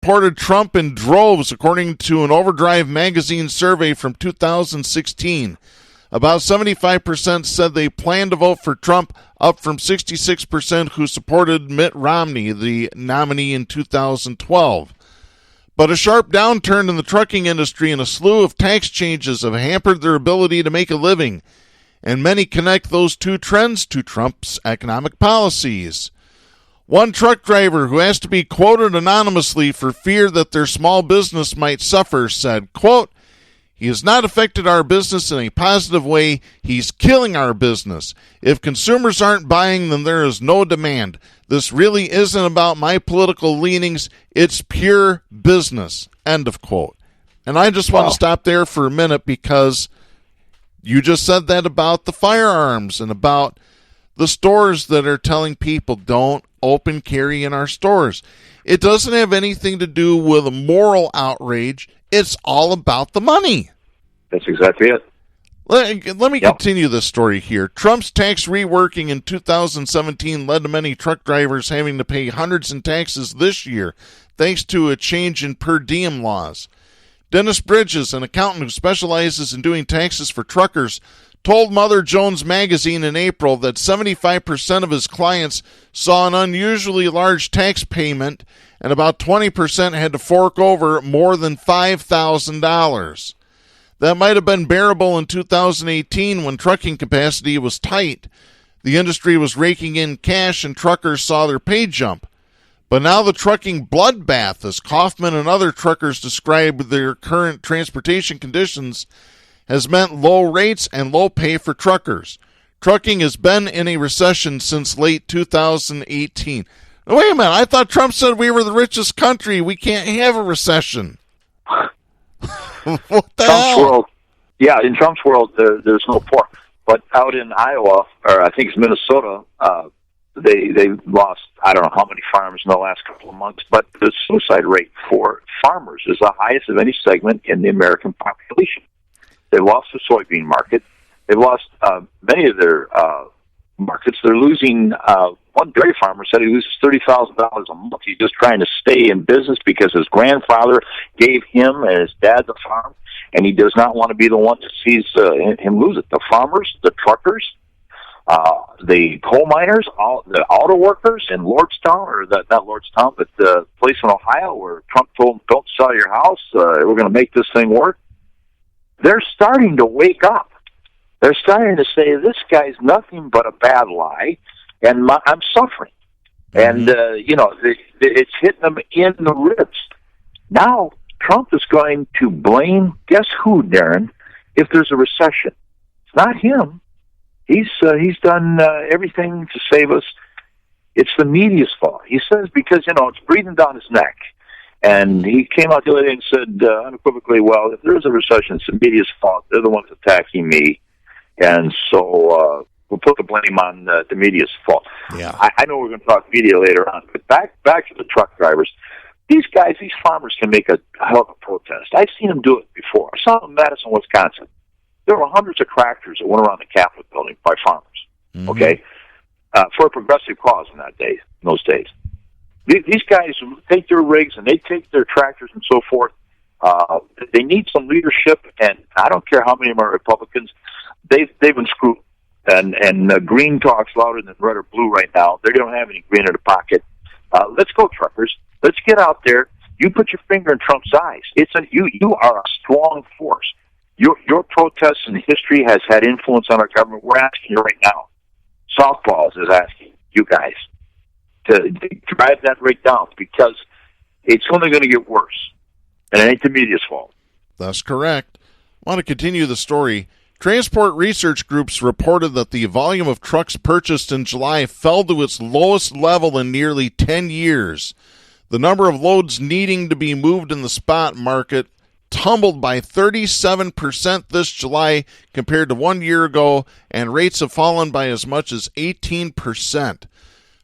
supported Trump in droves, according to an Overdrive magazine survey from 2016. About 75% said they plan to vote for Trump, up from 66% who supported Mitt Romney, the nominee in 2012. But a sharp downturn in the trucking industry and a slew of tax changes have hampered their ability to make a living, and many connect those two trends to Trump's economic policies. One truck driver who has to be quoted anonymously for fear that their small business might suffer said, quote, "He has not affected our business in a positive way. He's killing our business. If consumers aren't buying, then there is no demand. This really isn't about my political leanings. It's pure business." End of quote. And I just want to stop there for a minute because you just said that about the firearms and about the stores that are telling people don't open carry in our stores. It doesn't have anything to do with a moral outrage. It's all about the money. That's exactly it. Let me continue this story here. Trump's tax reworking in 2017 led to many truck drivers having to pay hundreds in taxes this year, thanks to a change in per diem laws. Dennis Bridges, an accountant who specializes in doing taxes for truckers, told Mother Jones magazine in April that 75% of his clients saw an unusually large tax payment and about 20% had to fork over more than $5,000. That might have been bearable in 2018 when trucking capacity was tight. The industry was raking in cash and truckers saw their pay jump. But now the trucking bloodbath, as Kaufman and other truckers describe their current transportation conditions, has meant low rates and low pay for truckers. Trucking has been in a recession since late 2018. Now, wait a minute. I thought Trump said we were the richest country. We can't have a recession. What the hell? World, yeah, in Trump's world, there's no poor. But out in Iowa, or I think it's Minnesota, they lost, I don't know how many farms in the last couple of months, but the suicide rate for farmers is the highest of any segment in the American population. They've lost the soybean market. They've lost many of their markets. They're losing, one dairy farmer said he loses $30,000 a month. He's just trying to stay in business because his grandfather gave him and his dad the farm, and he does not want to be the one that sees him lose it. The farmers, the truckers, the coal miners, the auto workers in Lordstown, or not Lordstown, but the place in Ohio where Trump told them, don't sell your house, we're going to make this thing work. They're starting to wake up. They're starting to say, this guy's nothing but a bad lie, and I'm suffering. And, it's hitting them in the ribs. Now, Trump is going to blame, guess who, Darren, if there's a recession? It's not him. He's done everything to save us. It's the media's fault. He says because, it's breathing down his neck. And he came out the other day and said unequivocally, well, if there's a recession, it's the media's fault. They're the ones attacking me. And so we'll put the blame on the media's fault. Yeah. I know we're going to talk media later on, but back to the truck drivers. These guys, these farmers can make a hell of a protest. I've seen them do it before. I saw them in Madison, Wisconsin. There were hundreds of tractors that went around the Capitol building by farmers, okay, for a progressive cause in those days. These guys take their rigs and they take their tractors and so forth. They need some leadership, and I don't care how many of them are Republicans. They've been screwed, and green talks louder than red or blue right now. They don't have any green in their pocket. Let's go, truckers. Let's get out there. You put your finger in Trump's eyes. You are a strong force. Your protests in history has had influence on our government. We're asking you right now. Southpaws is asking you guys to drive that rate down because it's only going to get worse. And it ain't the media's fault. That's correct. I want to continue the story. Transport research groups reported that the volume of trucks purchased in July fell to its lowest level in nearly 10 years. The number of loads needing to be moved in the spot market tumbled by 37% this July compared to 1 year ago, and rates have fallen by as much as 18%.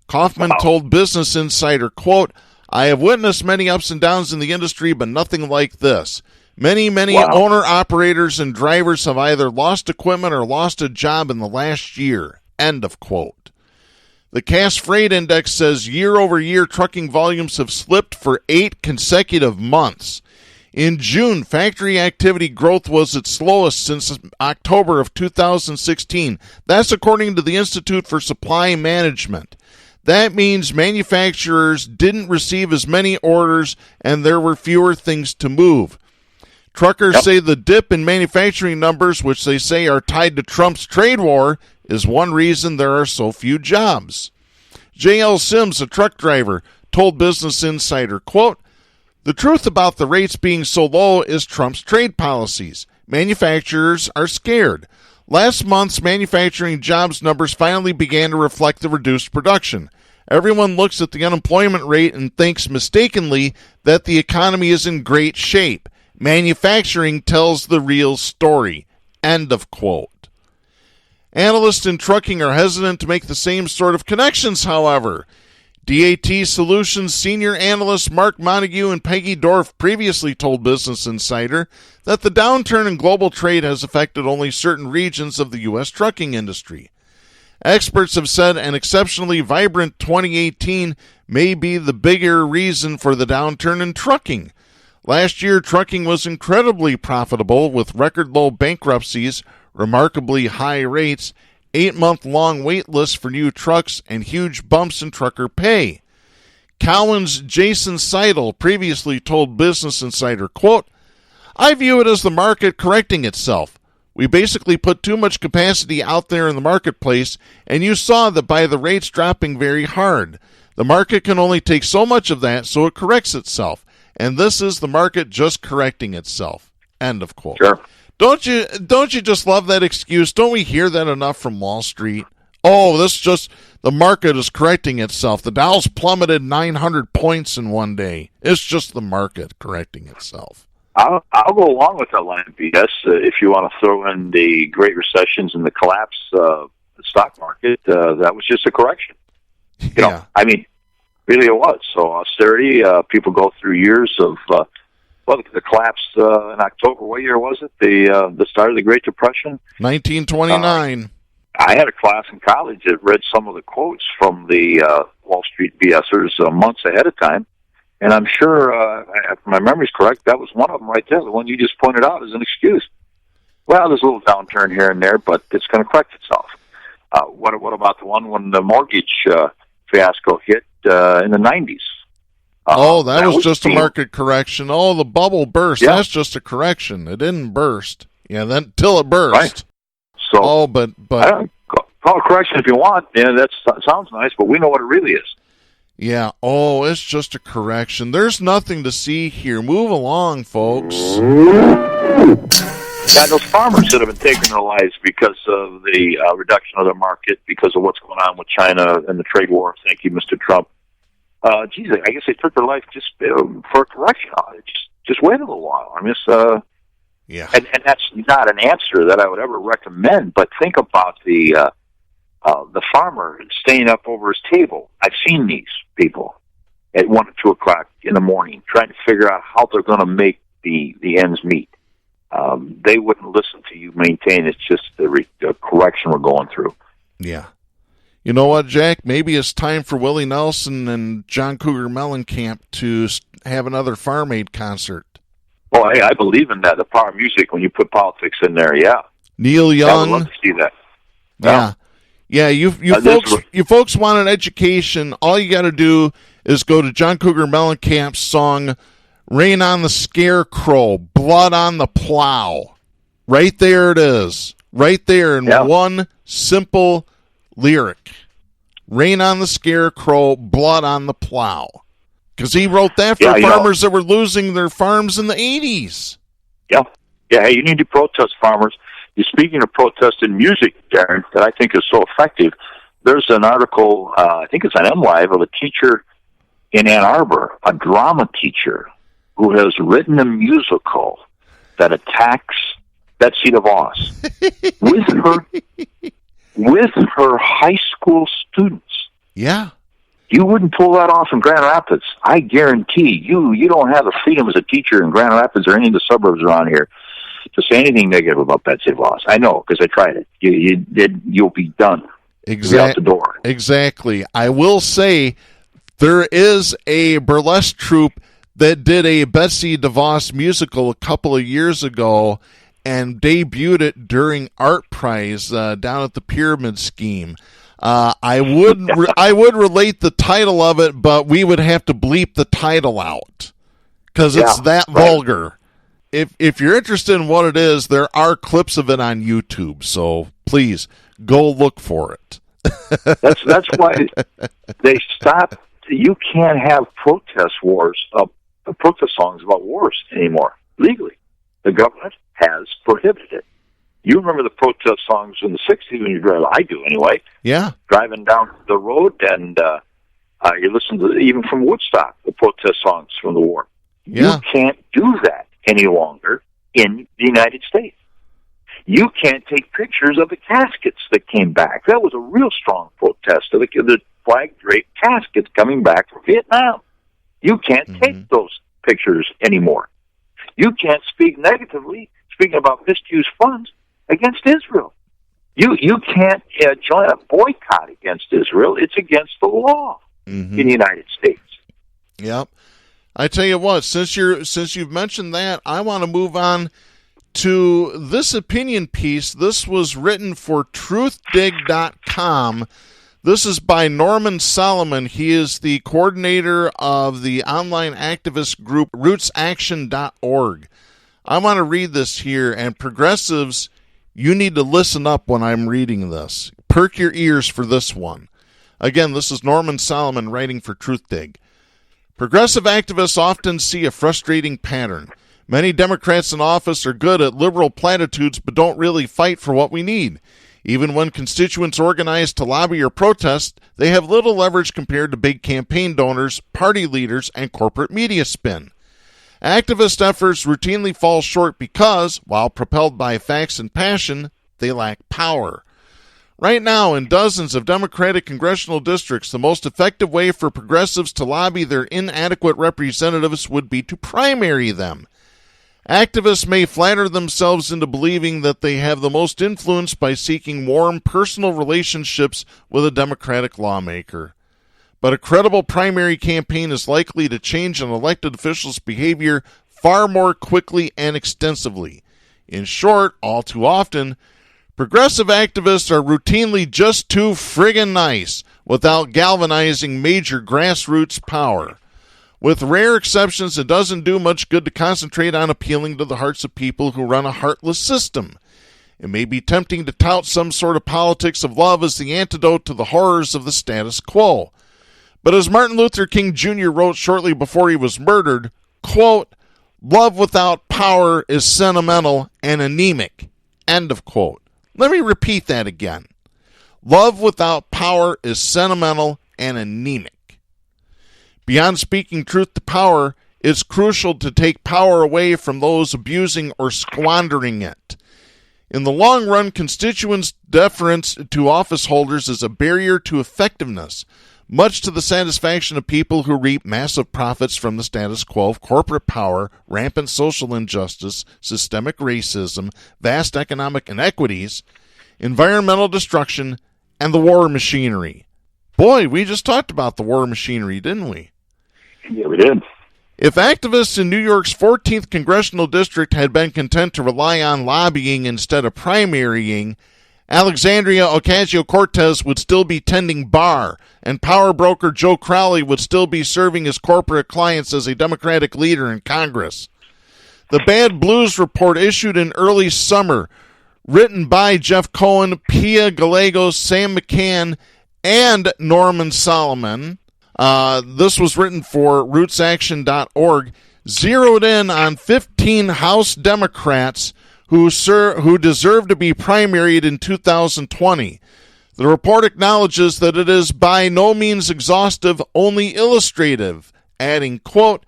Kaufman told Business Insider, quote, I have witnessed many ups and downs in the industry, but nothing like this. Many owner-operators and drivers have either lost equipment or lost a job in the last year. End of quote. The Cass Freight Index says year-over-year trucking volumes have slipped for 8 consecutive months. In June, factory activity growth was its slowest since October of 2016. That's according to the Institute for Supply Management. That means manufacturers didn't receive as many orders and there were fewer things to move. Truckers say the dip in manufacturing numbers, which they say are tied to Trump's trade war, is one reason there are so few jobs. J.L. Sims, a truck driver, told Business Insider, quote, "The truth about the rates being so low is Trump's trade policies. Manufacturers are scared. Last month's manufacturing jobs numbers finally began to reflect the reduced production. Everyone looks at the unemployment rate and thinks mistakenly that the economy is in great shape. Manufacturing tells the real story." End of quote. Analysts in trucking are hesitant to make the same sort of connections, however. DAT Solutions senior analysts Mark Montague and Peggy Dorff previously told Business Insider that the downturn in global trade has affected only certain regions of the U.S. trucking industry. Experts have said an exceptionally vibrant 2018 may be the bigger reason for the downturn in trucking. Last year, trucking was incredibly profitable with record low bankruptcies, remarkably high rates, 8-month-long wait lists for new trucks, and huge bumps in trucker pay. Cowan's Jason Seidel previously told Business Insider, quote, "I view it as the market correcting itself. We basically put too much capacity out there in the marketplace, and you saw that by the rates dropping very hard. The market can only take so much of that, so it corrects itself. And this is the market just correcting itself." End of quote. Sure. Don't you just love that excuse? Don't we hear that enough from Wall Street? Oh, this just, the market is correcting itself. The Dow's plummeted 900 points in one day. It's just the market correcting itself. I'll go along with that line of BS. If you want to throw in the Great Recessions and the collapse of the stock market, that was just a correction. You know, I mean, really it was. So austerity, people go through years of, the collapse in October. What year was it? The start of the Great Depression? 1929. I had a class in college that read some of the quotes from the Wall Street BSers months ahead of time. And I'm sure, if my memory's correct, that was one of them right there. The one you just pointed out as an excuse. Well, there's a little downturn here and there, but it's going to correct itself. What about the one when the mortgage fiasco hit in the 90s? That was just a market correction. Oh, the bubble burst. Yeah. That's just a correction. It didn't burst. Yeah, then till it burst. Right. So, but call it correction if you want. Yeah, that sounds nice, but we know what it really is. Yeah. Oh, it's just a correction. There's nothing to see here. Move along, folks. Yeah, those farmers that have been taking their lives because of the reduction of their market, because of what's going on with China and the trade war. Thank you, Mr. Trump. I guess they took their life just for a correction. Just wait a little while. I mean, yeah. And that's not an answer that I would ever recommend. But think about the farmer staying up over his table. I've seen these people at 1 or 2 o'clock in the morning trying to figure out how they're going to make the ends meet. They wouldn't listen to you maintain it's just the correction we're going through. Yeah. You know what, Jack? Maybe it's time for Willie Nelson and John Cougar Mellencamp to have another Farm Aid concert. Well, hey, I believe in that. The power of music when you put politics in there, yeah. Neil Young. I would love to see that. Yeah. You folks want an education. All you got to do is go to John Cougar Mellencamp's song, "Rain on the Scarecrow, Blood on the Plow." Right there it is. Right there in one simple lyric. "Rain on the Scarecrow, Blood on the Plow." Because he wrote that for farmers that were losing their farms in the 80s. Yeah. Hey, you need to protest, farmers. You're speaking of protest in music, Darren, that I think is so effective. There's an article, I think it's on MLive, of a teacher in Ann Arbor, a drama teacher, who has written a musical that attacks Betsy DeVos with her high school students. Yeah. You wouldn't pull that off in Grand Rapids. I guarantee you don't have the freedom as a teacher in Grand Rapids or any of the suburbs around here to say anything negative about Betsy DeVos. I know, because I tried it. You'll be done. out the door. Exactly. I will say there is a burlesque troupe that did a Betsy DeVos musical a couple of years ago and debuted it during Art Prize down at the Pyramid Scheme. I would relate the title of it, but we would have to bleep the title out because it's that vulgar. If you're interested in what it is, there are clips of it on YouTube, so please go look for it. That's why they stopped. You can't have protest songs about wars anymore legally. The government has prohibited it. You remember the protest songs in the 60s when you drive, I do anyway. Yeah. Driving down the road, and you listen to, even from Woodstock, the protest songs from the war. Yeah. You can't do that any longer in the United States. You can't take pictures of the caskets that came back. That was a real strong protest of the flag-draped caskets coming back from Vietnam. You can't take those pictures anymore. You can't speak negatively, speaking about misused funds, against Israel. You can't join a boycott against Israel. It's against the law in the United States. Yep. I tell you what, since you've mentioned that, I want to move on to this opinion piece. This was written for truthdig.com. This is by Norman Solomon. He is the coordinator of the online activist group rootsaction.org. I want to read this here, and progressives, you need to listen up when I'm reading this. Perk your ears for this one. Again, this is Norman Solomon writing for TruthDig. Progressive activists often see a frustrating pattern. Many Democrats in office are good at liberal platitudes but don't really fight for what we need. Even when constituents organize to lobby or protest, they have little leverage compared to big campaign donors, party leaders, and corporate media spin. Activist efforts routinely fall short because, while propelled by facts and passion, they lack power. Right now, in dozens of Democratic congressional districts, the most effective way for progressives to lobby their inadequate representatives would be to primary them. Activists may flatter themselves into believing that they have the most influence by seeking warm personal relationships with a Democratic lawmaker. But a credible primary campaign is likely to change an elected official's behavior far more quickly and extensively. In short, all too often, progressive activists are routinely just too friggin' nice without galvanizing major grassroots power. With rare exceptions, it doesn't do much good to concentrate on appealing to the hearts of people who run a heartless system. It may be tempting to tout some sort of politics of love as the antidote to the horrors of the status quo. But as Martin Luther King Jr. wrote shortly before he was murdered, quote, "Love without power is sentimental and anemic," end of quote. Let me repeat that again. Love without power is sentimental and anemic. Beyond speaking truth to power, it's crucial to take power away from those abusing or squandering it. In the long run, constituents' deference to office holders is a barrier to effectiveness, much to the satisfaction of people who reap massive profits from the status quo of corporate power, rampant social injustice, systemic racism, vast economic inequities, environmental destruction, and the war machinery. Boy, we just talked about the war machinery, didn't we? Yeah, we did. If activists in New York's 14th congressional district had been content to rely on lobbying instead of primarying, Alexandria Ocasio-Cortez would still be tending bar, and power broker Joe Crowley would still be serving his corporate clients as a Democratic leader in Congress. The Bad Blues Report, issued in early summer, written by Jeff Cohen, Pia Gallegos, Sam McCann, and Norman Solomon, this was written for rootsaction.org, zeroed in on 15 House Democrats who deserve to be primaried in 2020. The report acknowledges that it is by no means exhaustive, only illustrative, adding, quote,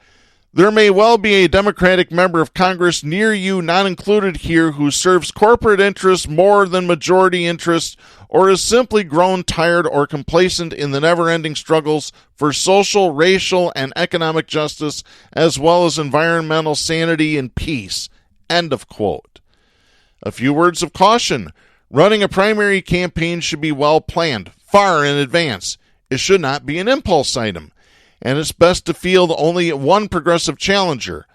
"There may well be a Democratic member of Congress near you not included here who serves corporate interests more than majority interests or has simply grown tired or complacent in the never-ending struggles for social, racial, and economic justice as well as environmental sanity and peace," end of quote. A few words of caution. Running a primary campaign should be well planned, far in advance. It should not be an impulse item. And it's best to field only one progressive challenger.